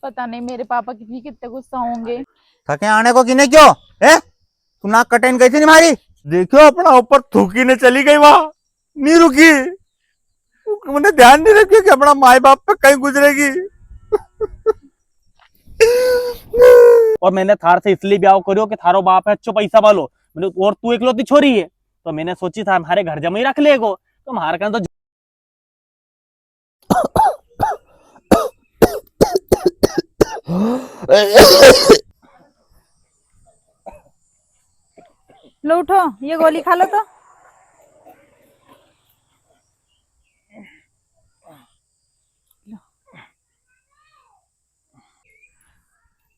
पता नहीं मेरे पापा कितने गुस्सा होंगे। थके आने को किने क्यों है? तू नाक कटन गई थी नहीं मारी? देखो अपना ऊपर थूकी ने चली गई, वहां नहीं रुकी। मैंने ध्यान नहीं रखी कि अपना माए बाप पे कहीं गुजरेगी। और मैंने थार से इसलिए ब्याह करो कि थारो बाप है अच्छो पैसा वालो, मैंने और तू इकलौती छोरी है, तो मैंने सोची था हमारे घर जमा ही रख लेगो, तो हमारे कहने तो लो उठो, ये गोली खा लो तो।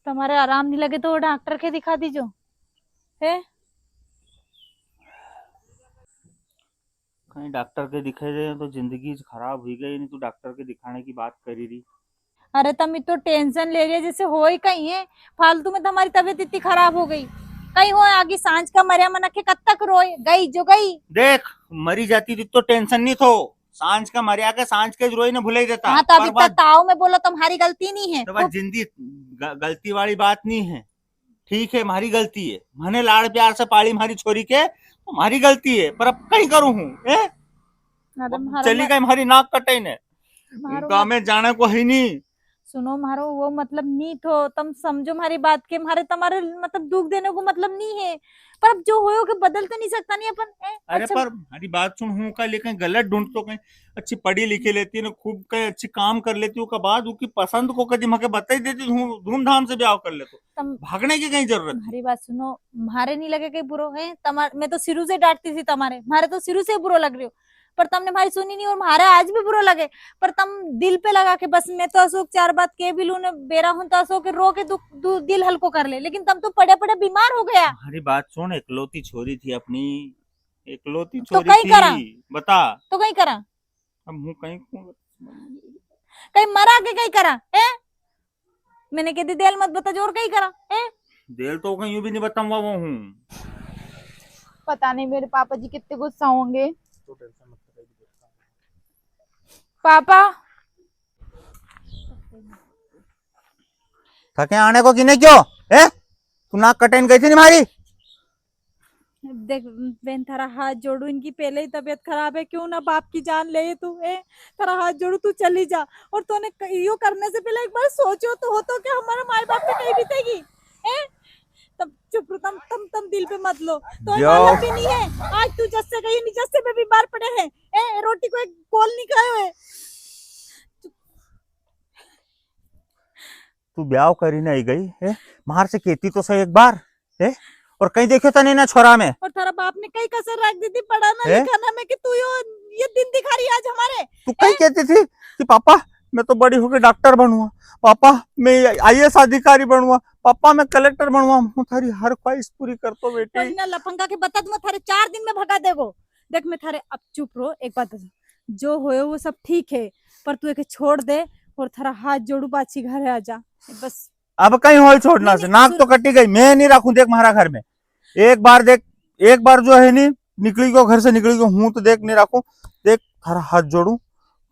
तुम्हारे आराम नहीं लगे तो वो डॉक्टर के दिखा दीजो है। कहीं डॉक्टर के दिखे दे तो जिंदगी खराब हुई गई, नहीं तो डॉक्टर के दिखाने की बात करी रही। अरे तुम तो टेंशन ले रही है जैसे हो ही कहीं है फालतू में। तुम्हारी तबीयत इतनी खराब हो गई, कहीं हो आगे सांझ का मरिया मना के कब तक रोए गई जो गई। देख मरी जाती थी तो टेंशन नहीं थो, सांझ का मरिया के सांझ के रोई ने भुला ही देता। हाँ तो अभी तक ताऊ में बोलो तुम्हारी गलती नहीं है। तो जिंदगी गलती वाली बात नहीं है, ठीक है हमारी गलती है, मैंने लाड़ प्यार से पाली हमारी छोरी के, तो हमारी गलती है, पर अब कहीं करूँ हूँ चली गई हमारी नाक कटे ने, गाँव में जाने को ही नहीं। सुनो मारो वो मतलब नहीं थो, तुम समझो हमारी बात के, मारे तुम्हारे मतलब दुख देने को मतलब नहीं है, पर अब जो हो के बदल तो नहीं सकता नहीं अपन। अरे अच्छा। पर हमारी बात सुन, हूँ का लेकिन गलत ढूंढ तो कहीं अच्छी पढ़ी लिखी लेती है ना, खूब कहीं अच्छी काम कर लेती हूँ, बाद उसकी पसंद को कभी मके बता ही देती हूँ, धूमधाम से ब्याह कर ले तो भागने की कहीं जरूरत। हमारी बात सुनो, मारे नहीं लगे कहीं बुरो है तुम्हारे, मैं तो शुरू से डांटती थी तुम्हारे, मारे तो शुरू से बुरो लग रही हो, पर तुमने हमारी सुनी नहीं और हमारा आज भी बुरा लगे, पर तुम दिल पे लगा के बस मैं तो अशोक चार बात के भी लू ने बेरा हूं तो अशोक रो के दिल हल्को कर ले, लेकिन तुम तो पड़े पड़े बीमार हो गया। हमारी बात सुन, एकलौती छोरी थी अपनी, एकलौती तो छोरी कहीं थी, करा बता तो कहीं करा, अब हूँ कहीं कहीं मरा के कहीं करा है। मैंने कह दी दिल मत बता जोर कहीं करा है, दिल तो कहीं भी नहीं बताऊंगा वो हूँ। पता नहीं मेरे पापा जी कितने गुस्सा होंगे। पापा थके आने को किने क्यों है? तू नाक कटन गई थी नहीं मारी? देख बहन थारा हाथ जोड़ू, इनकी पहले ही तबीयत खराब है, क्यों ना बाप की जान ले तू है, थारा हाथ जोड़ू तू चली जा, और तूने यो करने से पहले एक बार सोचो तो हो तो क्या हमारे माए बाप पे कहीं बीतेगी है। तब चुप रहो, तम दिल पे मत लो, तो मालूम भी नहीं है आज तू जस्से गई नहीं जस्से पे बीमार पड़े हैं, रोटी को एक गोल नहीं खाए हुए। तू ब्याह करी नहीं गई है, मार से कहती तो सही एक बार है, और कहीं देखो तो नहीं ना छोरा में, और तेरा बाप ने कई कसर रख दी थी पढ़ाना लिखाना में कि तू ये दिन दिखा रही है आज हमारे। तू कहीं कहती थी कि पापा मैं तो बड़ी होकर डॉक्टर बनूंगा, पापा मैं आईएएस अधिकारी बनूंगा, पापा मैं कलेक्टर बनूंगा, मैं थारी हर ख्वाहिश पूरी कर तो बेटी। तो लफंगा के बता दूं थारे 4 दिन में भगा देगो। देख मैं थारे अब चुप रहो, एक बात जो होए वो सब ठीक है, पर तू एक छोड़ दे और थारा हाथ जोड़ू बाची घर आ जा बस। अब कहीं हो छोड़ना से, नाक तो कटी गई, मैं नहीं रखूं देख हमारा घर में, एक बार देख, एक बार जो है नहीं निकली को घर से निकली को हूं तो देख नहीं रखू, देख थारा हाथ जोड़ू,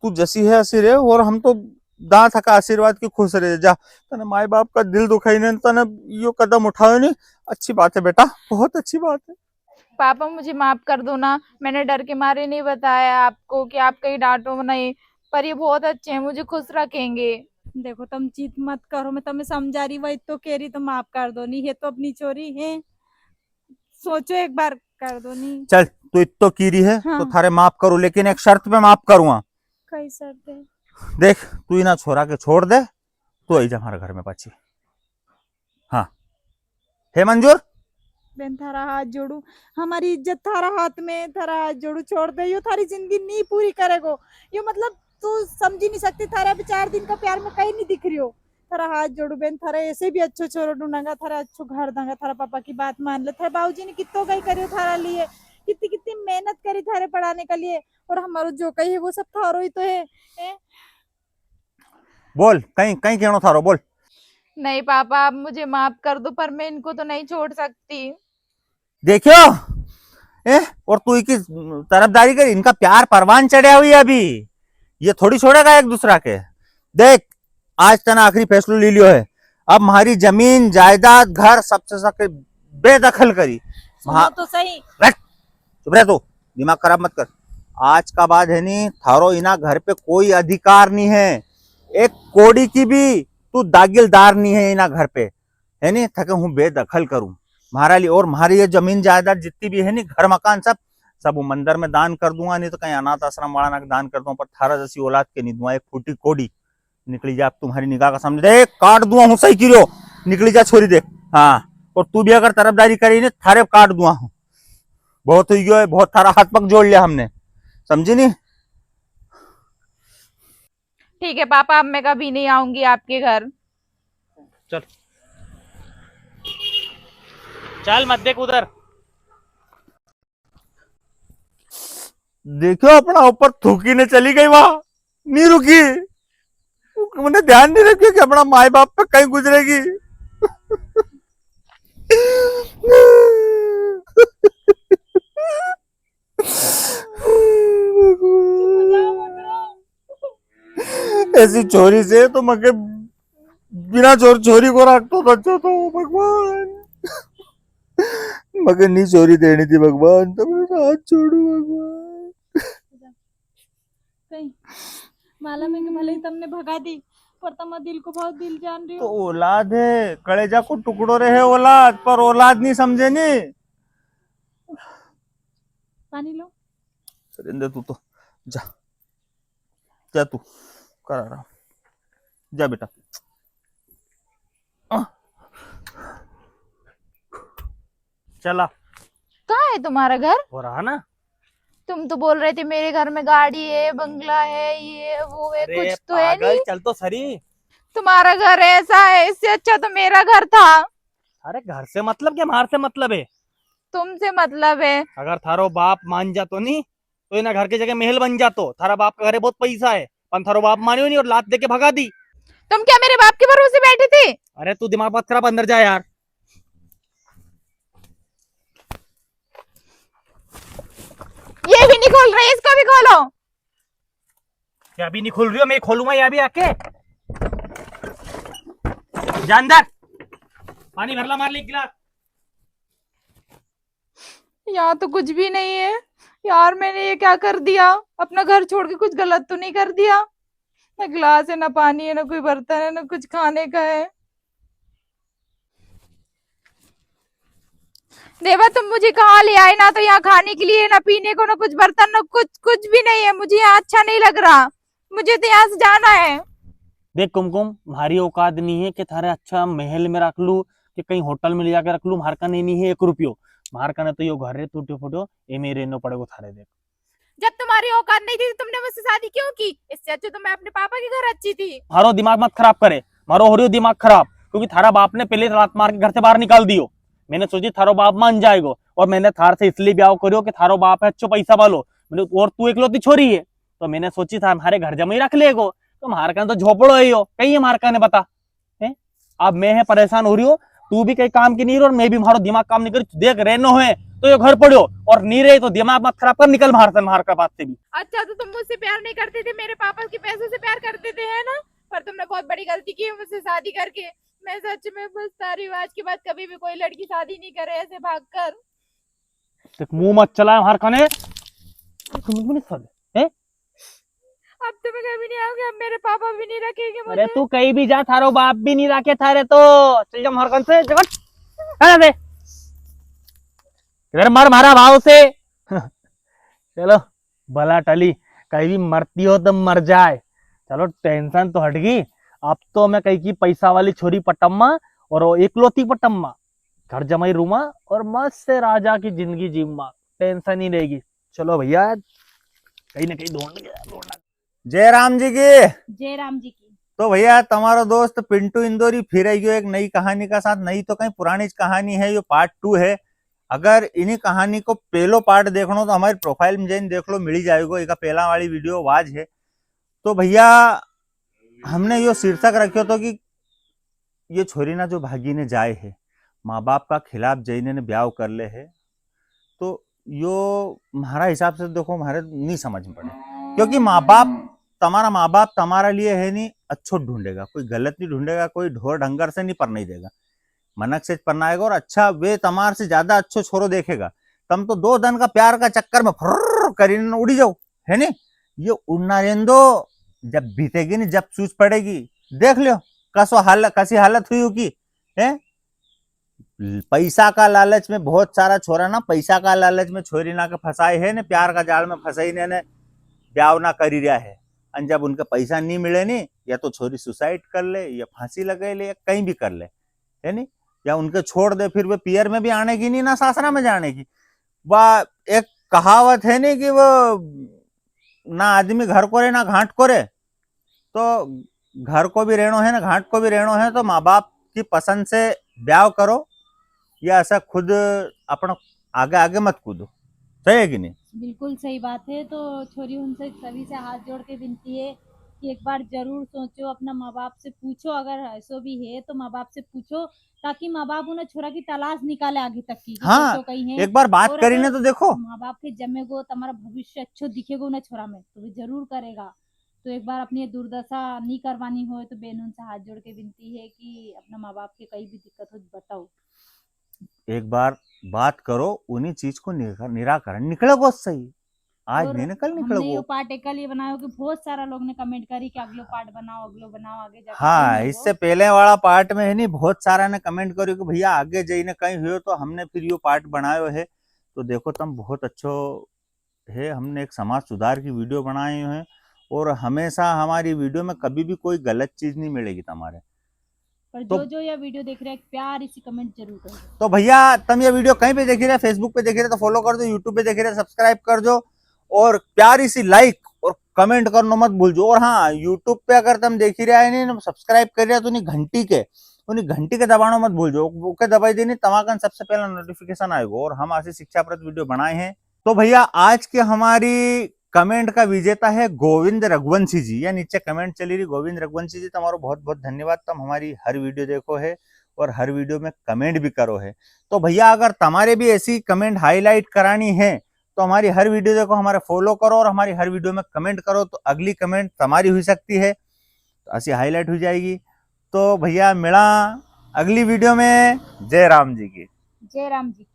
तू जैसी है ऐसी रहे, और हम तो दांत थका आशीर्वाद की खुश रहे जा, तने माए बाप का दिल दुखाई नहीं, तने यो कदम उठाओ नहीं, अच्छी बात है बेटा, बहुत अच्छी बात है। पापा मुझे माफ कर दो ना, मैंने डर के मारे नहीं बताया आपको कि आप कहीं डांटो नहीं, पर ये बहुत अच्छे हैं, मुझे खुश रखेंगे। देखो तुम जीत मत करो, मैं तुम्हें समझा रही वही तो कह रही, तो माफ कर दो, नहीं है तो अपनी चोरी है, सोचो एक बार कर दो नहीं। चल तू इतो कीरी है हाँ। तो थारे माफ करूं, लेकिन एक शर्त पे माफ करूंगा। कई शर्त है? देख तू इना छोरा के छोड़ दे, तू आई जा हमारे घर में पाची, हाँ है मंजूर? बेन थारा हाथ जोड़ू, हमारी इज्जत थारा हाथ में, थारा हाथ जोड़ू छोड़ दे, यो थारी जिंदगी नहीं पूरी करेगो, यो मतलब तू समझी नहीं सकती, थारा अभी 4 दिन का प्यार में कहीं नहीं दिख रही हो, थारा हाथ जोड़ू बेन, थारा ऐसे भी अच्छो छोरो ढूंढागा, थारा अच्छो घर दूंगा, थारा पापा की बात मान ले, थारे बाबूजी ने कितो कहीं करी थारा लिए, कितनी कितनी मेहनत करी थारे पढ़ाने के लिए, और हमारो जो कही है वो सब थारो ही तो है। बोल कहीं कहीं कहनो थारो, बोल। नहीं पापा आप मुझे माफ कर दो, पर मैं इनको तो नहीं छोड़ सकती। देखियो और तू की तरफदारी कर, इनका प्यार परवान चढ़ा हुई है अभी, ये थोड़ी छोड़ेगा एक दूसरा के। देख आज तना आखिरी फैसलो ले लियो है। अब हमारी जमीन जायदाद घर सबसे सबके बेदखल करी। सुनो तो सही। चुप रह, तो दिमाग खराब मत कर। आज का बाद है नी थारो इना घर पे कोई अधिकार नहीं है, एक कोड़ी की भी तू दागिलदार नहीं है इना घर पे, है नी। थके हूँ बेदखल करूं हमारा लिए, और हमारी ये जमीन जायदाद जितनी भी है नी, घर मकान सब सब वो मंदिर में दान कर दूंगा, नहीं तो कहीं अनाथ आश्रम वाला ना दान कर दूंगा, पर थारा जैसी औलाद के नहीं दूंगा। एक फूटी कोड़ी निकली जा तुम्हारी निगाह का सामने, देख काट दूंगा हूँ सही किलो, निकली जा छोरी देख। हाँ, और तू भी अगर तरफदारी करी नहीं थारे काट दूंगा हूँ। बहुत हुई गयो है, बहुत थारा हाथ पग जोड़ लिया हमने, समझी नहीं। ठीक है पापा, अब मैं कभी नहीं आऊंगी आपके घर। चल चल, मत देख उधर। देखो अपना ऊपर थूकी ने चली गई, वहां नहीं रुकी, मैंने ध्यान नहीं रखा कि अपना माए बाप पे कहीं गुजरेगी। ऐसी छोरी से तो मगे बिना छोरी को रखता तो अच्छा था भगवान, मगर नहीं छोरी देनी थी भगवान, तो मेरा हाथ छोड़ो भगवान। कहीं माला में कि भले ही तुमने भगा दी, पर तुम दिल को बहुत दिल जान रही तो हो। औलाद है, कलेजा को टुकड़ो रहे औलाद, पर औलाद नहीं समझे नहीं। पानी लो। सरिंदर तू तो जा, जा तू करा रहा, जा बेटा। चला कहाँ है तुम्हारा घर? हो रहा ना। तुम तो बोल रहे थे मेरे घर में गाड़ी है, बंगला है, ये वो है, अरे कुछ तो है पागल, नहीं। चल तो सरी। तुम्हारा घर ऐसा है, इससे अच्छा तो मेरा घर था। अरे घर से मतलब क्या, मार से मतलब है। तुमसे मतलब है। अगर थारो बाप मान जातो नहीं तो इना घर की जगह महल बन जातो। थारा बाप का घरे बहुत पैसा है, पर थारो बाप मानियो नहीं और लात दे के भगा दी। तुम क्या मेरे बाप के भरोसे बैठे थे? अरे तू दिमाग मत खराब, अंदर जा यार। ये भी नहीं खोल रहे, इसको भी खोलो। क्या अभी नहीं खुल रही हो? मैं खोलूंगा यहाँ भी आके। जा अंदर, पानी भरला, मार ली एक गिलास। यहाँ तो कुछ भी नहीं है यार, मैंने ये क्या कर दिया? अपना घर छोड़ के कुछ गलत तो नहीं कर दिया? ना गिलास है, ना पानी है, ना कोई बर्तन है, ना कुछ खाने का है। देवा तुम मुझे कहाँ ले आए? ना तो यहाँ खाने के लिए, ना पीने को, ना कुछ बर्तन, ना कुछ भी नहीं है। मुझे यहाँ अच्छा नहीं लग रहा, मुझे तो यहाँ से जाना है। देख कुमकुम, हमारी औकात नहीं है कि थारे अच्छा महल में रख लू कि कहीं होटल में ले जाकर रख लू। मार का नहीं है 1 रुपयो। मार का तो यो घर है टूटे फूटो, ये मेरे नो पड़ेगो थारे। देख जब तुम्हारी औकात नहीं थी तो तुमने मुझसे शादी क्यों की? इससे अच्छा तो मैं अपने पापा के घर अच्छी थी। मारो दिमाग मत खराब करे, मारो हो रही हो दिमाग खराब, क्योंकि थारा बाप ने पहले रात मार के घर से बाहर निकाल दियो। मैंने सोची थारो बाप मान जाएगो, और मैंने थार से इसलिए ब्याह करियो कि थारो बाप है अच्छो पैसा वालो, मैंने और तू इकलौती छोरी है, तो मैंने सोची था हमारे घर जमा ही रख लेगो। तो मारका तो झोपड़ो है यो, कहीं है मारका ने बता है। अब मैं है परेशान हो रही हो, तू भी कहीं काम की नहीं रही और मैं भी मारो दिमाग काम नहीं करी। देख रहनो है तो ये घर पड़ो, और नहीं रहे तो दिमाग मत खराब कर, निकल मार का बात से भी। अच्छा तो तुम मुझसे प्यार नहीं करते थे, मेरे पापा के पैसों से प्यार करते थे, है ना? पर तुमने बहुत बड़ी गलती की है मुझसे शादी करके। मैं सच में पछता रही हूँ, आज के बाद कभी भी कोई लड़की शादी नहीं करे ऐसे भागकर। देख मुंह मत चला मार खाने, है। अब तो मैं कभी नहीं आऊंगी, अब मेरे पापा भी नहीं रखेंगे मुझे। अरे तू कहीं भी जा, थारो बाप भी नहीं रखे थारे तो। चल जा हरकन से जगत दे इधर, मर मारा भाव से। चलो भला टली, कहीं भी मरती हो तो मर जाए। चलो टेंशन तो हट गई। अब तो मैं कहीं की पैसा वाली छोरी पटम्मा और वो एकलौती पटम्मा, घर जमाई रूमा और मस्त से राजा की जिंदगी जीमा, टेंशन ही रहेगी। चलो भैया कहीं ना कहीं ढूंढना। जय राम जी की। जय राम जी की। तो भैया तुम्हारा दोस्त पिंटू इंदौरी फिर आइयो एक नई कहानी का साथ। नई तो कहीं पुरानी कहानी है, ये पार्ट 2 है। अगर इन्हीं कहानी को पहलो पार्ट देखनो तो हमारी प्रोफाइल में जैन देख लो, मिल ही जाएगा। एक पहला वाली वीडियो वाज है। तो भैया हमने यो शीर्षक रखो तो कि ये छोरी ना जो भागी ने जाए है, माँ बाप का खिलाफ जैने ने ब्याह कर ले है, तो यो हमारा हिसाब से देखो हमारे नहीं समझ में पड़े, क्योंकि माँ बाप तुम्हारा माँ बाप तुम्हारा लिए है नहीं अच्छो ढूंढेगा, कोई गलत नहीं ढूंढेगा, कोई ढोर ढंगर से नहीं परनाई देगा, मनक से परनाएगा और अच्छा वे तुम्हार से ज्यादा अच्छो छोरो देखेगा। तुम तो 2 दिन का प्यार का चक्कर में फुर्र करीने उड़ी जाओ, है नी। ये उड़ना रहने दो, जब बीतेगी नहीं, जब सूझ पड़ेगी, देख लो कैसी हालत हुई होगी, है। पैसा का लालच में बहुत सारा छोरा ना, पैसा का लालच में छोरी ना के फंसाए है ने, प्यार का जाल में फंसाई ने ब्याह ना करी रहा है। और जब उनके पैसा नहीं मिले नी, या तो छोरी सुसाइड कर ले, या फांसी लगे ले, या कहीं भी कर ले, है नी, या उनके छोड़ दे, फिर वे पियर में भी आने की नहीं ना सासरा में जाने की। वह एक कहावत है नहीं कि वो ना आदमी घर को रहे ना घाट को रहे, तो घर को भी रहना है ना घाट को भी रहना है, तो माँ बाप की पसंद से ब्याह करो, या ऐसा खुद अपना आगे आगे मत कूदो, सही है कि नहीं। बिल्कुल सही बात है। तो छोरी उनसे सभी से हाथ जोड़ के विनती है कि एक बार जरूर सोचो, अपना माँ बाप से पूछो, अगर ऐसो भी है तो माँ बाप से पूछो, ताकि माँ बाप उन्हें छोरा की तलाश निकाले आगे तक की, कि हाँ, कैसो कहीं है। एक बार बात और करी अगर ने तो देखो, माँ बाप के जमे गो तुम्हारा भविष्य अच्छो दिखेगो उन्हें छोरा में, तो वे जरूर करेगा। तो एक बार अपनी ये दुर्दशा नहीं करवानी हो तो बहन उनसे हाथ जोड़ के विनती है कि अपना माँ बाप की कहीं भी दिक्कत हो बताओ। एक बार बात करो, उन्हीं चीज को निराकरण निकलेगो सही, आज और नहीं निकल हमने निकलेगो। ये पार्ट एकल ये बनायो कि बहुत सारा लोग ने कमेंट करी कि अगलो पार्ट बनाओ, अगलो बनाओ, आगे जाके कहीं हाँ, नहीं इससे होगो। पहले वाला पार्ट में है नहीं, बहुत सारा ने कमेंट करो कि भैया आगे जाइने कहीं हुए, तो हमने फिर यो पार्ट बनायो है। तो देखो तुम बहुत अच्छो है, हमने एक समाज सुधार की वीडियो बनाई है, और हमेशा हमारी वीडियो में कभी भी कोई गलत चीज नहीं मिलेगी तुम्हारे। पर तो जो जो ये वीडियो देख रहे हैं प्यार इसी कमेंट जरूर करो। तो भैया तुम ये वीडियो कहीं पे देख रहे हैं, फेसबुक पे देख रहे हैं तो फॉलो कर दो, यूट्यूब पे देख रहे हैं सब्सक्राइब कर दो, और प्यारी सी लाइक और कमेंट करना मत भूल जो। और हाँ, यूट्यूब पे अगर तुम देख ही रहे नहीं सब्सक्राइब कर रहे तो उन्हीं घंटी के दबाना मत भूल जो, ओके दबाई देनी, तमाकन सबसे पहला नोटिफिकेशन आएगा। और हम ऐसी शिक्षाप्रद वीडियो बनाए हैं। तो भैया आज की हमारी कमेंट का विजेता है गोविंद रघुवंशी जी, या नीचे कमेंट चली रही। गोविंद रघुवंशी जी तुम्हारा बहुत बहुत धन्यवाद, तुम हमारी हर वीडियो देखो है और हर वीडियो में कमेंट भी करो है। तो भैया अगर तुम्हारे भी ऐसी कमेंट हाईलाइट करानी है तो हमारी हर वीडियो देखो, हमारे फॉलो करो और हमारी हर वीडियो में कमेंट करो, तो अगली कमेंट तुम्हारी हो सकती है, तो ऐसी हाईलाइट हो जाएगी। तो भैया मिला अगली वीडियो में। जय राम जी की। जय राम जी की।